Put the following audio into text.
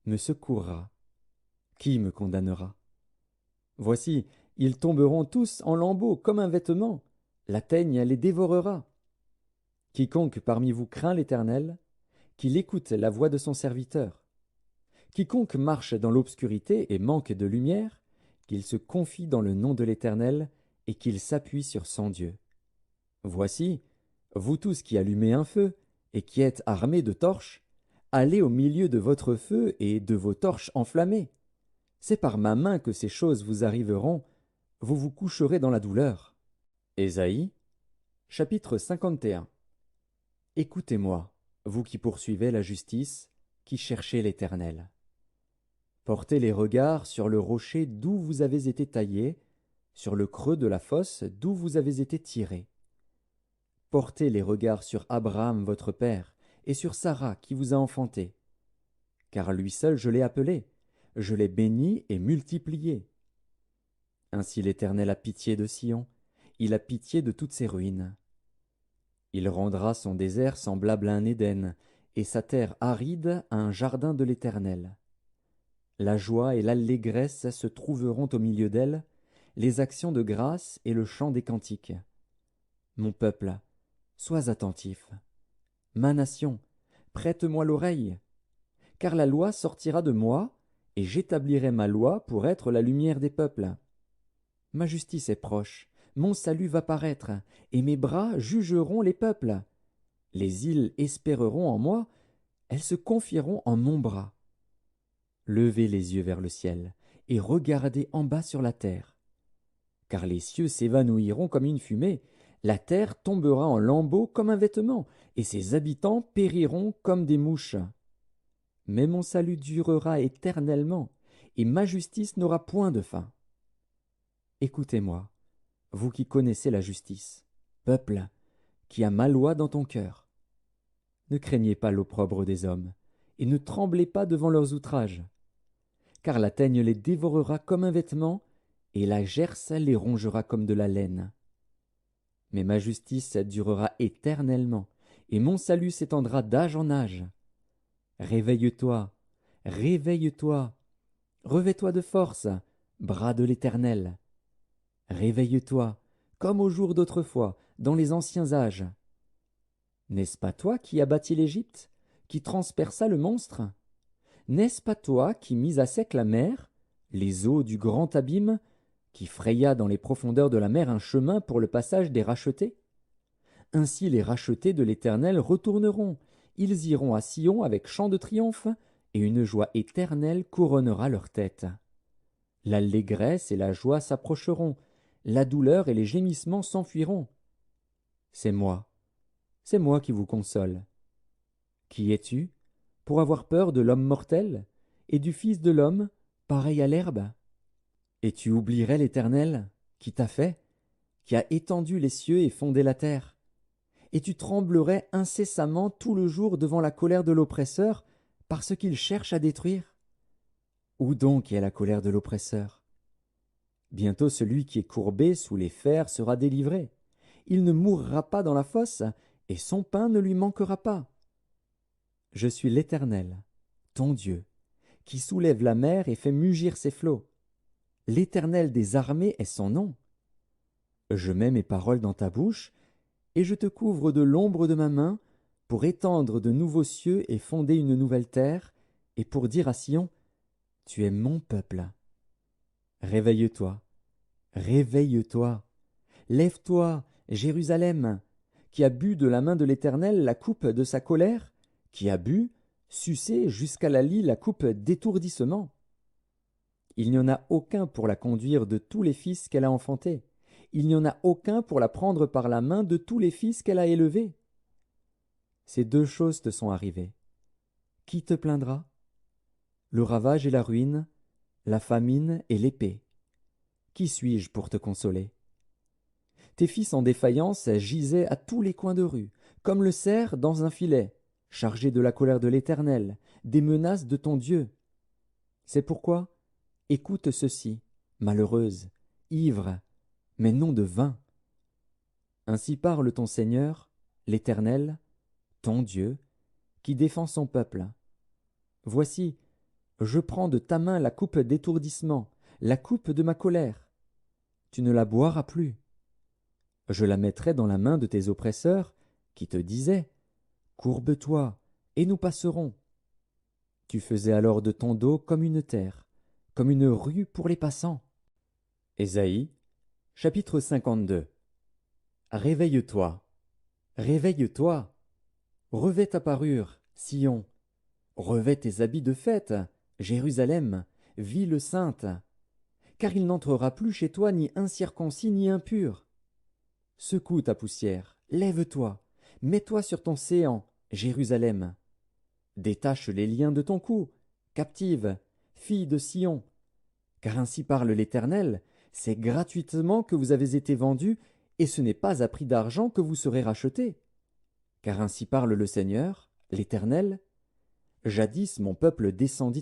me secourra. Qui me condamnera? Voici, ils tomberont tous en lambeaux comme un vêtement. La teigne les dévorera. Quiconque parmi vous craint l'Éternel, qu'il écoute la voix de son serviteur. Quiconque marche dans l'obscurité et manque de lumière, qu'il se confie dans le nom de l'Éternel et qu'il s'appuie sur son Dieu. Voici, vous tous qui allumez un feu et qui êtes armés de torches, allez au milieu de votre feu et de vos torches enflammées. C'est par ma main que ces choses vous arriveront, vous vous coucherez dans la douleur. Ésaïe, chapitre 51. Écoutez-moi, vous qui poursuivez la justice, qui cherchez l'Éternel. Portez les regards sur le rocher d'où vous avez été taillés, sur le creux de la fosse d'où vous avez été tirés. Portez les regards sur Abraham votre père, et sur Sarah qui vous a enfanté. Car lui seul je l'ai appelé, je l'ai béni et multiplié. Ainsi l'Éternel a pitié de Sion, il a pitié de toutes ses ruines. Il rendra son désert semblable à un Éden, et sa terre aride à un jardin de l'Éternel. La joie et l'allégresse se trouveront au milieu d'elle, les actions de grâce et le chant des cantiques. Mon peuple, sois attentif. Ma nation, prête-moi l'oreille. Car la loi sortira de moi, et j'établirai ma loi pour être la lumière des peuples. Ma justice est proche, mon salut va paraître, et mes bras jugeront les peuples. Les îles espéreront en moi, elles se confieront en mon bras. Levez les yeux vers le ciel, et regardez en bas sur la terre. Car les cieux s'évanouiront comme une fumée, la terre tombera en lambeaux comme un vêtement, et ses habitants périront comme des mouches. Mais mon salut durera éternellement, et ma justice n'aura point de fin. Écoutez-moi, vous qui connaissez la justice, peuple, qui a ma loi dans ton cœur. Ne craignez pas l'opprobre des hommes, et ne tremblez pas devant leurs outrages. Car la teigne les dévorera comme un vêtement, et la gerce les rongera comme de la laine. Mais ma justice durera éternellement, et mon salut s'étendra d'âge en âge. Réveille-toi, réveille-toi, revêt-toi de force, bras de l'Éternel. Réveille-toi, comme au jour d'autrefois, dans les anciens âges. N'est-ce pas toi qui as bâti l'Égypte, qui transperça le monstre? N'est-ce pas toi qui mis à sec la mer, les eaux du grand abîme, qui fraya dans les profondeurs de la mer un chemin pour le passage des rachetés? Ainsi les rachetés de l'Éternel retourneront, ils iront à Sion avec chant de triomphe, et une joie éternelle couronnera leur tête. L'allégresse et la joie s'approcheront, la douleur et les gémissements s'enfuiront. C'est moi qui vous console. Qui es-tu, pour avoir peur de l'homme mortel, et du Fils de l'homme, pareil à l'herbe? Et tu oublierais l'Éternel, qui t'a fait, qui a étendu les cieux et fondé la terre? Et tu tremblerais incessamment tout le jour devant la colère de l'oppresseur, parce qu'il cherche à détruire? Où donc est la colère de l'oppresseur? Bientôt celui qui est courbé sous les fers sera délivré. Il ne mourra pas dans la fosse, et son pain ne lui manquera pas. Je suis l'Éternel, ton Dieu, qui soulève la mer et fait mugir ses flots. L'Éternel des armées est son nom. Je mets mes paroles dans ta bouche, et je te couvre de l'ombre de ma main, pour étendre de nouveaux cieux et fonder une nouvelle terre, et pour dire à Sion, tu es mon peuple. Réveille-toi, réveille-toi, lève-toi, Jérusalem, qui a bu de la main de l'Éternel la coupe de sa colère, qui a bu, sucé jusqu'à la lie la coupe d'étourdissement. Il n'y en a aucun pour la conduire de tous les fils qu'elle a enfantés. Il n'y en a aucun pour la prendre par la main de tous les fils qu'elle a élevés. Ces deux choses te sont arrivées. Qui te plaindra? Le ravage et la ruine, la famine et l'épée. Qui suis-je pour te consoler? Tes fils en défaillance gisaient à tous les coins de rue, comme le cerf dans un filet, chargé de la colère de l'Éternel, des menaces de ton Dieu. C'est pourquoi, écoute ceci, malheureuse, ivre, mais non de vin. Ainsi parle ton Seigneur, l'Éternel, ton Dieu, qui défend son peuple. Voici, Je prends de ta main la coupe d'étourdissement, la coupe de ma colère. Tu ne la boiras plus. Je la mettrai dans la main de tes oppresseurs, qui te disaient, courbe-toi, et nous passerons. Tu faisais alors de ton dos comme une terre, comme une rue pour les passants. Ésaïe, chapitre 52. Réveille-toi, réveille-toi, revêt ta parure, Sion, revêt tes habits de fête, Jérusalem, ville sainte, car il n'entrera plus chez toi ni incirconcis ni impur. Secoue ta poussière, lève-toi, mets-toi sur ton séant, Jérusalem. Détache les liens de ton cou, captive, fille de Sion. Car ainsi parle l'Éternel, c'est gratuitement que vous avez été vendus, et ce n'est pas à prix d'argent que vous serez rachetés. Car ainsi parle le Seigneur, l'Éternel. Jadis mon peuple descendit